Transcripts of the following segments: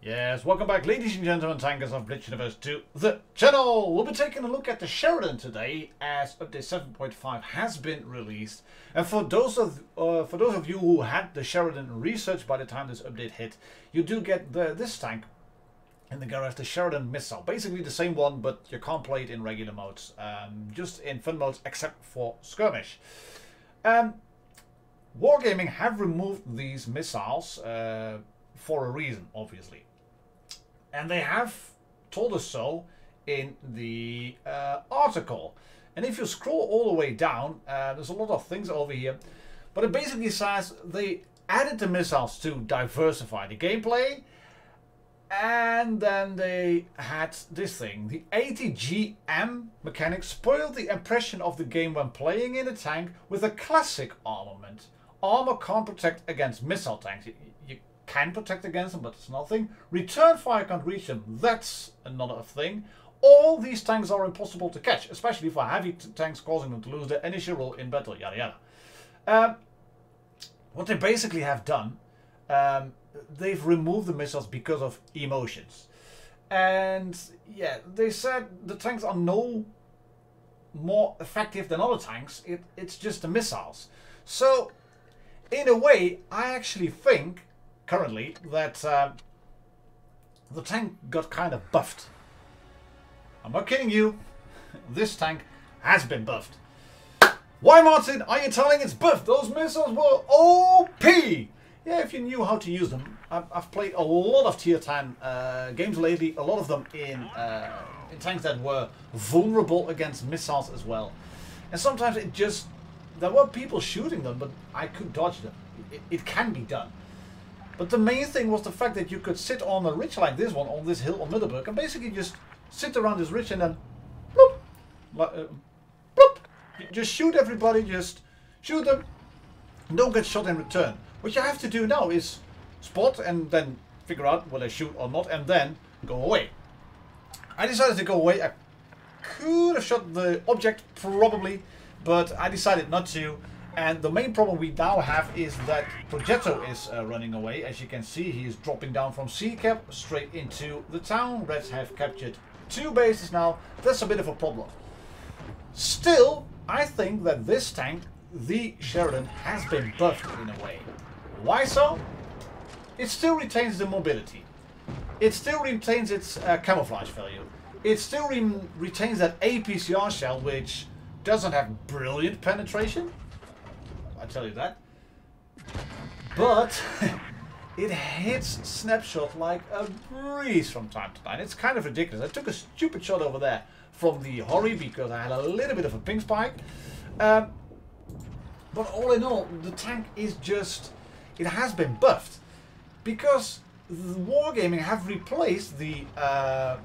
Yes, welcome back, ladies and gentlemen, tankers of Blitz Universe, to the channel. We'll be taking a look at the Sheridan today, as update 7.5 has been released. And for those of you who had the Sheridan research by the time this update hit, you do get this tank in the garage, the Sheridan missile. Basically the same one, but you can't play it in regular modes, just in fun modes, except for skirmish. Wargaming have removed these missiles for a reason, obviously. And they have told us so in the article. And if you scroll all the way down, there's a lot of things over here. But it basically says they added the missiles to diversify the gameplay. And then they had this thing. The ATGM mechanic spoiled the impression of the game when playing in a tank with a classic armament. Armor can't protect against missile tanks. You can protect against them, but it's nothing. Return fire can't reach them. That's another thing. All these tanks are impossible to catch, especially for heavy tanks, causing them to lose their initial role in battle, yada yada. What they basically have done, they've removed the missiles because of emotions. And yeah, they said the tanks are no more effective than other tanks. It's just the missiles. So in a way, I actually think currently that the tank got kind of buffed. I'm not kidding you. This tank has been buffed. Why, Martin, are you telling it's buffed? Those missiles were OP! Yeah, if you knew how to use them. I've played a lot of tier 10 games lately. A lot of them in tanks that were vulnerable against missiles as well. And sometimes it just... There were people shooting them, but I could dodge them. It can be done. But the main thing was the fact that you could sit on a ridge like this one, on this hill on Middelburg, and basically just sit around this ridge and then bloop, bloop, just shoot everybody, just shoot them, and don't get shot in return. What you have to do now is spot and then figure out whether they shoot or not, and then go away. I decided to go away. I could have shot the object probably, but I decided not to. And the main problem we now have is that Progetto is running away. As you can see, he is dropping down from sea cap straight into the town. Reds have captured 2 bases now. That's a bit of a problem. Still, I think that this tank, the Sheridan, has been buffed in a way. Why so? It still retains the mobility. It still retains its camouflage value. It still retains that APCR shell, which doesn't have brilliant penetration. I tell you that. But it hits snapshot like a breeze from time to time. It's kind of ridiculous. I took a stupid shot over there from the Hori because I had a little bit of a ping spike. But all in all, the tank is just... It has been buffed. Because Wargaming have replaced the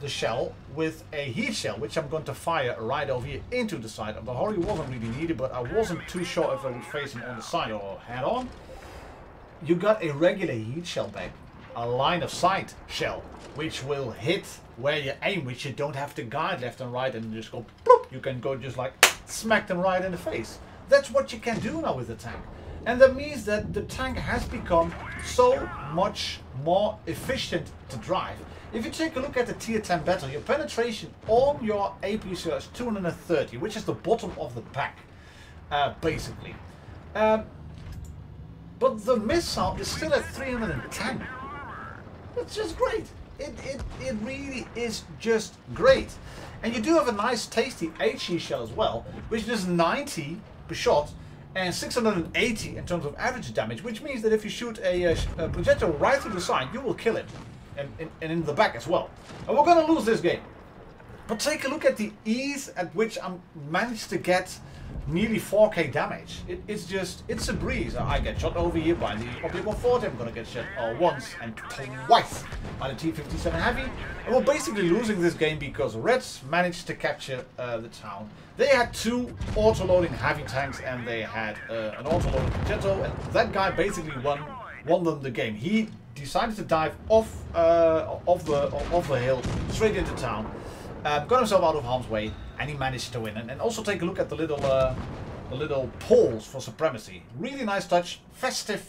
shell with a heat shell, which I'm going to fire right over here into the side. The Hori wasn't really needed, but I wasn't too sure if I would face him on the side or head on. You got a regular heat shell back, a line of sight shell, which will hit where you aim, which you don't have to guide left and right and just go bloop. You can go just like smack them right in the face. That's what you can do now with the tank. And that means that the tank has become so much more efficient to drive. If you take a look at the tier 10 battle, your penetration on your APCR is 230, which is the bottom of the pack, basically. But the missile is still at 310. That's just great. It really is just great. And you do have a nice tasty HE shell as well, which is 90 per shot. And 680 in terms of average damage, which means that if you shoot a projectile right through the side, you will kill him. And in the back as well. And we're going to lose this game. But take a look at the ease at which I managed to get nearly 4k damage. It's a breeze. I get shot over here by the Object 140. I'm going to get shot once and twice by the T-57 Heavy. And we're basically losing this game because Reds managed to capture the town. They had 2 auto-loading heavy tanks and they had an auto-loading projectile, and that guy basically won them the game. He decided to dive off the hill straight into town, got himself out of harm's way, and he managed to win. And also take a look at the little poles for supremacy. Really nice touch, festive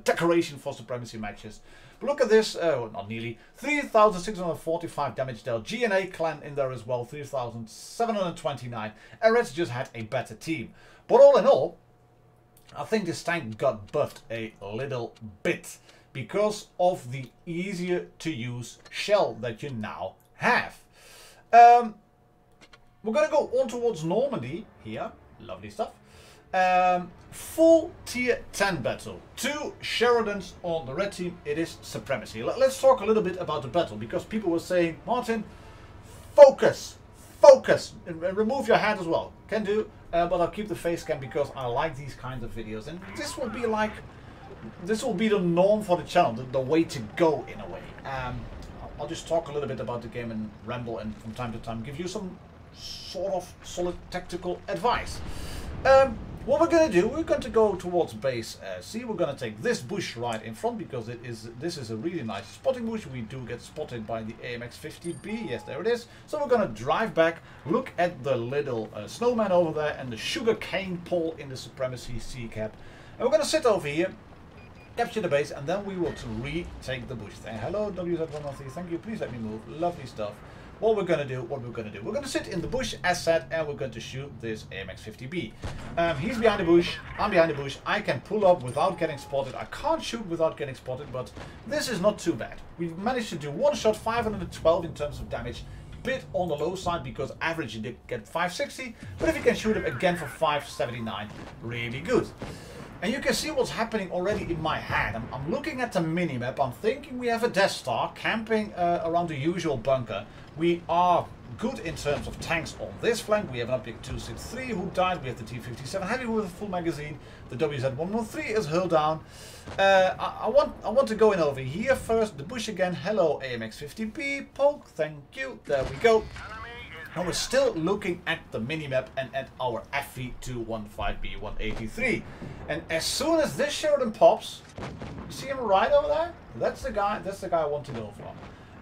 decoration for supremacy matches. But look at this, not nearly, 3,645 damage dealt. GNA clan in there as well, 3,729. And Reds just had a better team. But all in all, I think this tank got buffed a little bit because of the easier to use shell that you now have. We're going to go on towards Normandy here. Lovely stuff. Full tier 10 battle. 2 Sheridans on the red team. It is supremacy. Let's talk a little bit about the battle, because people were saying, Martin, focus, focus, and remove your head as well. Can do, but I'll keep the face cam because I like these kinds of videos, and this will be like, this will be the norm for the channel, the way to go in a way. I'll just talk a little bit about the game and ramble, and from time to time give you some sort of solid tactical advice. What we're going to do, we're going to go towards base C. We're going to take this bush right in front because this is a really nice spotting bush. We do get spotted by the AMX-50B. Yes, there it is. So we're going to drive back, look at the little snowman over there and the sugarcane pole in the Supremacy C cap. And we're going to sit over here, capture the base, and then we will retake the bush. Hello, WZ113. Thank you. Please let me move. Lovely stuff. What we're going to do, we're going to sit in the bush as said, and we're going to shoot this AMX-50B. He's behind the bush, I'm behind the bush, I can pull up without getting spotted. I can't shoot without getting spotted, but this is not too bad. We managed to do one shot, 512 in terms of damage. Bit on the low side because average you did get 560, but if you can shoot him again for 579, really good. And you can see what's happening already in my head. I'm looking at the minimap. I'm thinking we have a Death Star camping around the usual bunker. We are good in terms of tanks on this flank. We have an Object 263 who died. We have the T-57 Heavy with a full magazine. The WZ-113 is hurled down. I want to go in over here first. The bush again. Hello, AMX-50B. Poke. Thank you. There we go. And we're still looking at the minimap and at our FV215B183. And as soon as this Sheridan pops, you see him right over there? That's the guy I want to go for.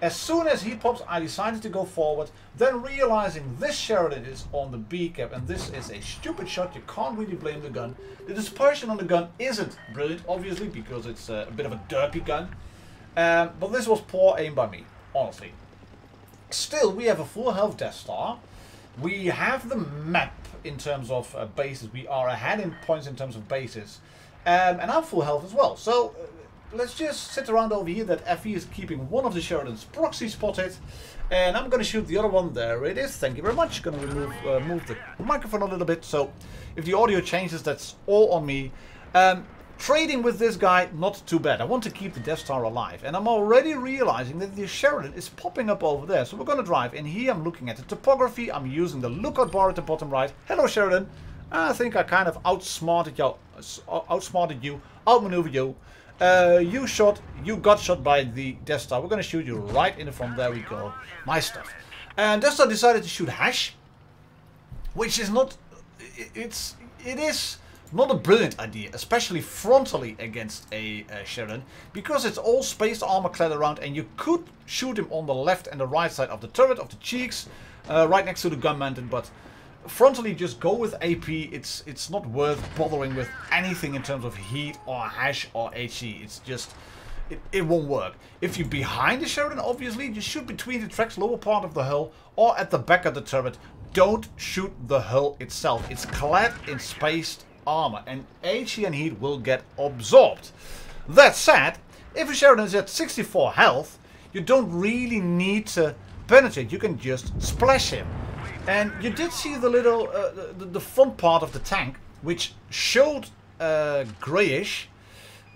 As soon as he pops, I decided to go forward, then realizing this Sheridan is on the B cap and this is a stupid shot. You can't really blame the gun. The dispersion on the gun isn't brilliant, obviously, because it's a bit of a derpy gun. But this was poor aim by me, honestly. Still, we have a full health Death Star. We have the map in terms of bases. We are ahead in points in terms of bases. And I'm full health as well. So let's just sit around over here. That FE is keeping one of the Sheridans proxy spotted. And I'm going to shoot the other one. There it is. Thank you very much. Going to move the microphone a little bit. So if the audio changes, that's all on me. Trading with this guy, not too bad. I want to keep the Death Star alive. And I'm already realizing that the Sheridan is popping up over there. So we're going to drive. And here I'm looking at the topography. I'm using the lookout bar at the bottom right. Hello, Sheridan. I think I kind of outsmarted you, outmaneuvered you. You got shot by the Death Star. We're going to shoot you right in the front. There we go. Nice stuff. And Death Star decided to shoot Hash. Which is not... It is... not a brilliant idea, especially frontally against a Sheridan, because it's all spaced armor clad around and you could shoot him on the left and the right side of the turret, of the cheeks, right next to the gun mounted, but frontally just go with AP. It's not worth bothering with anything in terms of heat or hash or HE. It's just, it won't work. If you're behind the Sheridan, obviously, you shoot between the tracks, lower part of the hull, or at the back of the turret. Don't shoot the hull itself. It's clad in spaced armor and HE and heat will get absorbed. That said, if a Sheridan is at 64 health, you don't really need to penetrate. You can just splash him. And you did see the little the front part of the tank, which showed grayish,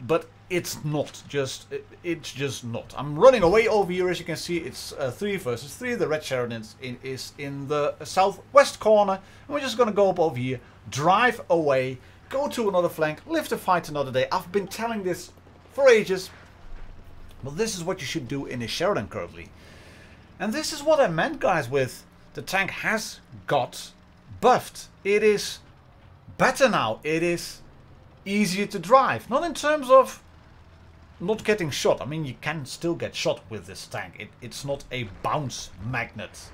but it's not just not. I'm running away over here. As you can see, it's 3 versus 3. The red Sheridan is in the southwest corner, and we're just gonna go up over here, drive away, go to another flank, live the fight another day. I've been telling this for ages, but this is what you should do in a Sheridan currently. And this is what I meant, guys, with the tank has got buffed. It is better now. It is easier to drive. Not in terms of not getting shot. I mean, you can still get shot with this tank. It's not a bounce magnet.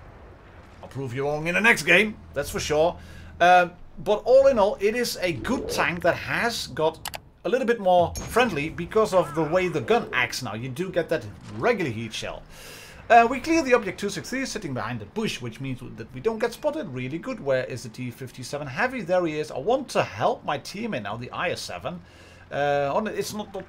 I'll prove you wrong in the next game, that's for sure. But all in all, it is a good tank that has got a little bit more friendly because of the way the gun acts now. You do get that regular heat shell. We clear the object 263 sitting behind the bush, which means that we don't get spotted. Really good. Where is the T-57 Heavy? There he is. I want to help my teammate now, the IS-7. It's not the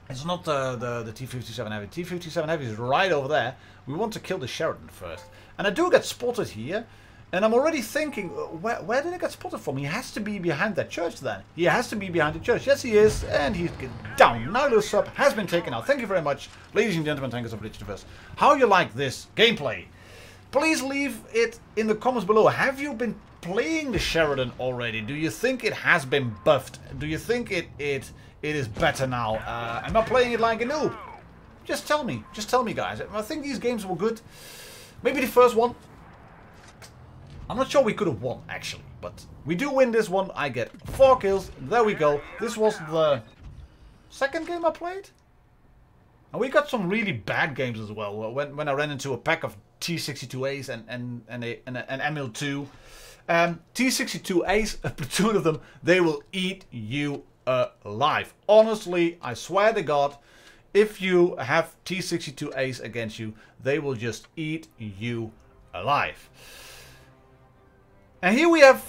T-57 Heavy. T-57 Heavy is right over there. We want to kill the Sheridan first. And I do get spotted here. And I'm already thinking, where did I get spotted from? He has to be behind that church then. He has to be behind the church. Yes, he is. And he's down. Now the sub has been taken out. Thank you very much, ladies and gentlemen, tankers of Blitz Universe. How you like this gameplay? Please leave it in the comments below. Have you been playing the Sheridan already? Do you think it has been buffed? Do you think it is better now? Am I playing it like a noob? Just tell me. Just tell me, guys. I think these games were good. Maybe the first one. I'm not sure we could have won, actually. But we do win this one. I get 4 kills. There we go. This was the second game I played. And we got some really bad games as well. When I ran into a pack of T-62As and an ML2. T-62As, a platoon of them, they will eat you alive. Honestly, I swear to God, if you have T-62As against you, they will just eat you alive. And here we have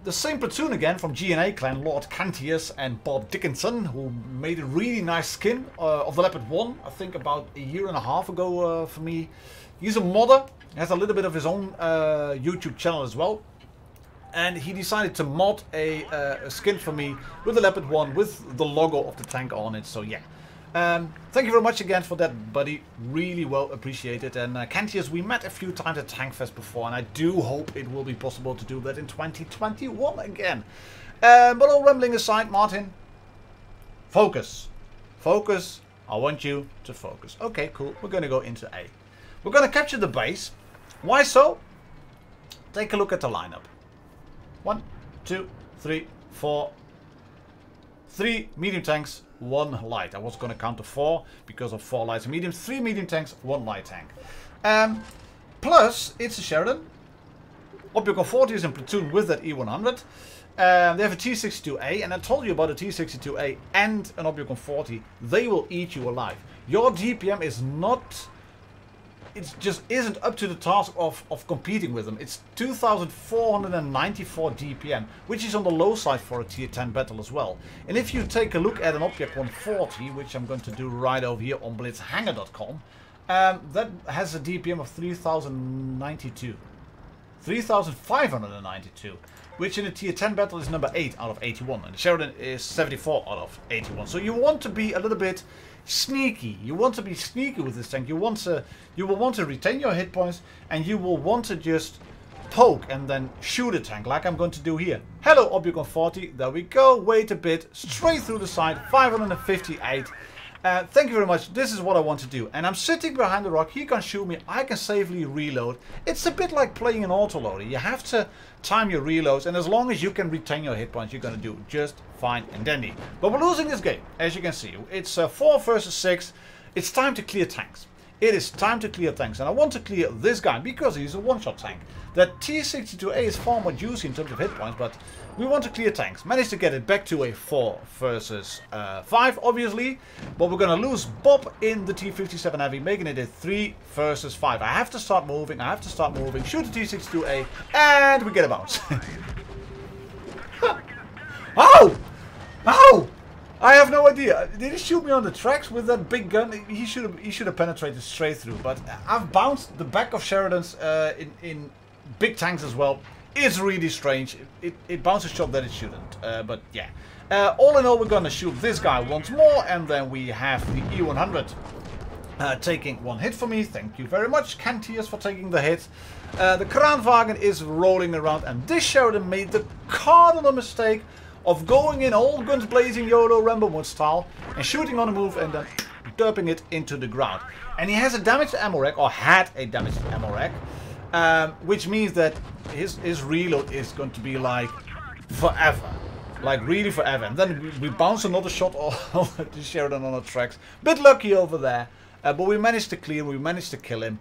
the same platoon again from G&A clan, Lord Cantius and Bob Dickinson, who made a really nice skin of the Leopard 1, I think about a year and a half ago for me. He's a modder, has a little bit of his own YouTube channel as well. And he decided to mod a skin for me with the Leopard 1 with the logo of the tank on it, so yeah. Thank you very much again for that, buddy. Really well appreciated. And Cantius, we met a few times at Tankfest before, and I do hope it will be possible to do that in 2021 again. But all rambling aside, Martin, focus. Focus. I want you to focus. Okay, cool. We're going to go into A. We're going to capture the base. Why so? Take a look at the lineup. 1, 2, 3, 4. 3 medium tanks, 1 light. I was going to count to 4 because of 4 lights and mediums. 3 medium tanks, 1 light tank. Plus, it's a Sheridan. Object 40 is in platoon with that E100. They have a T-62A, and I told you about a T-62A and an Object 40. They will eat you alive. Your DPM is not... It just isn't up to the task of competing with them. It's 2,494 DPM, which is on the low side for a tier 10 battle as well. And if you take a look at an Object 140, which I'm going to do right over here on blitzhanger.com, that has a DPM of 3,092. 3,592, which in a tier 10 battle is number 8 out of 81. And the Sheridan is 74 out of 81. So you want to be a little bit sneaky. You want to be sneaky with this tank. You will want to retain your hit points, and you will want to just poke and then shoot a tank like I'm going to do here. Hello, Object 140. There we go. Wait a bit. Straight through the side. 558. Thank you very much. This is what I want to do. And I'm sitting behind the rock. He can shoot me. I can safely reload. It's a bit like playing an autoloader. You have to time your reloads. And as long as you can retain your hit points, you're going to do just fine and dandy. But we're losing this game, as you can see. It's 4 versus 6. It's time to clear tanks. It is time to clear tanks. And I want to clear this guy because he's a one-shot tank. That T-62A is far more juicy in terms of hit points, but we want to clear tanks. Managed to get it back to a 4 versus 5, obviously. But we're going to lose Bob in the T-57 Heavy, making it a 3 versus 5. I have to start moving. I have to start moving. Shoot the T-62A, and we get a bounce. Oh! Oh! I have no idea. Did he shoot me on the tracks with that big gun? He should have penetrated straight through. But I've bounced the back of Sheridans in big tanks as well. It's really strange. It bounced a shot that it shouldn't. But yeah. All in all, we're gonna shoot this guy once more, and then we have the E100 taking 1 hit for me. Thank you very much, Cantius, for taking the hit. The Kraanwagen is rolling around, and this Sheridan made the cardinal mistake of going in all guns blazing YOLO Rambo mode style and shooting on the move and then derping it into the ground. And he has a damaged ammo rack, or had a damaged ammo rack, which means that his reload is going to be like forever. Like really forever. And then we bounce another shot off the Sheridan on the tracks. Bit lucky over there. But we managed to clear him, we managed to kill him.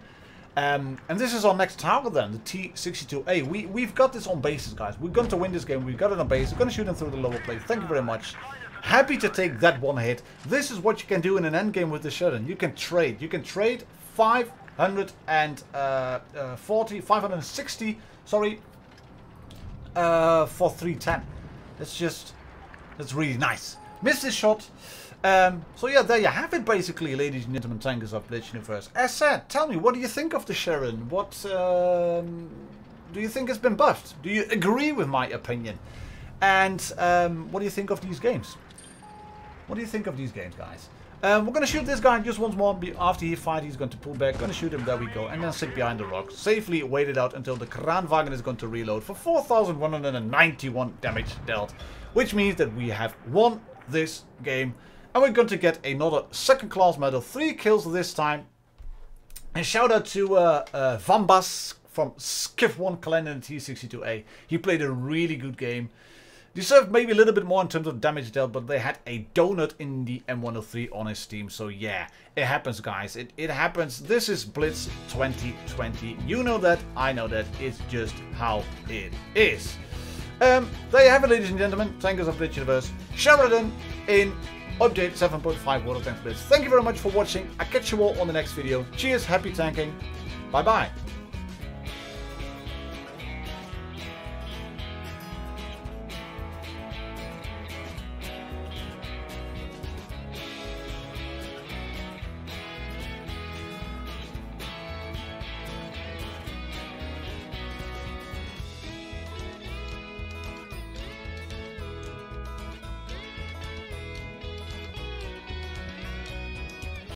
And this is our next target then, the T-62A. We've got this on bases, guys. We're going to win this game. We've got it on base. We're going to shoot him through the lower plate. Thank you very much. Happy to take that one hit. This is what you can do in an endgame with the Sheridan. You can trade. You can trade 560, sorry, for 310. That's really nice. Missed this shot. So yeah, there you have it basically, ladies and gentlemen, tankers of Blitz Universe. As said, tell me, what do you think of the Sheridan? What do you think has been buffed? Do you agree with my opinion? And what do you think of these games? What do you think of these games, guys? We're going to shoot this guy just once more. After he fights, he's going to pull back. Going to shoot him. There we go. And then sit behind the rock. Safely wait it out until the Kraanwagen is going to reload for 4,191 damage dealt. Which means that we have won this game. And we're going to get another second class medal. 3 kills this time. And shout out to Vambas from Skiff 1 Clan in the T62A. He played a really good game. Deserved maybe a little bit more in terms of damage dealt, but they had a donut in the M103 on his team. So yeah, it happens, guys. It happens. This is Blitz 2020. You know that. I know that. It's just how it is. There you have it, ladies and gentlemen. Tankers of Blitz Universe. Sheridan in update 7.5 World of Tanks Blitz. Thank you very much for watching. I'll catch you all on the next video. Cheers. Happy tanking. Bye-bye.